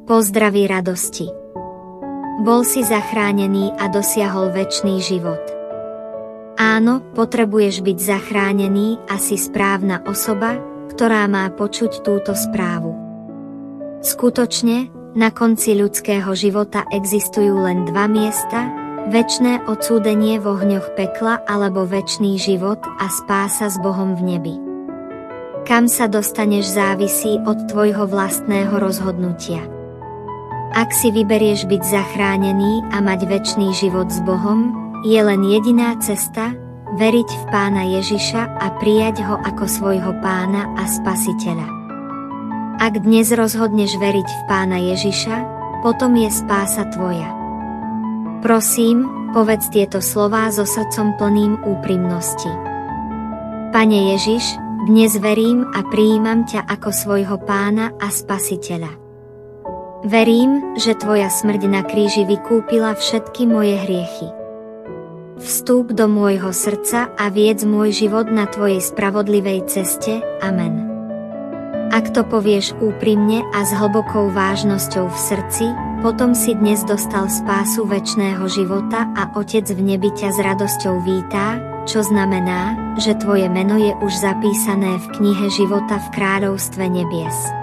Pozdraví radosti. Bol si zachránený a dosiahol večný život. Áno, potrebuješ byť zachránený a si správna osoba, ktorá má počuť túto správu. Skutočne, na konci ľudského života existujú len dva miesta, večné odsúdenie v ohňoch pekla alebo večný život a spása s Bohom v nebi. Kam sa dostaneš závisí od tvojho vlastného rozhodnutia. Ak si vyberieš byť zachránený a mať večný život s Bohom, je len jediná cesta, veriť v Pána Ježiša a prijať ho ako svojho Pána a Spasiteľa. Ak dnes rozhodneš veriť v Pána Ježiša, potom je spása tvoja. Prosím, povedz tieto slová so srdcom plným úprimnosti. Pane Ježiš, dnes verím a prijímam ťa ako svojho Pána a Spasiteľa. Verím, že tvoja smrť na kríži vykúpila všetky moje hriechy. Vstúp do môjho srdca a viedz môj život na tvojej spravodlivej ceste. Amen. Ak to povieš úprimne a s hlbokou vážnosťou v srdci, potom si dnes dostal spásu večného života a Otec v nebi ťa s radosťou vítá, čo znamená, že tvoje meno je už zapísané v knihe života v kráľovstve nebies.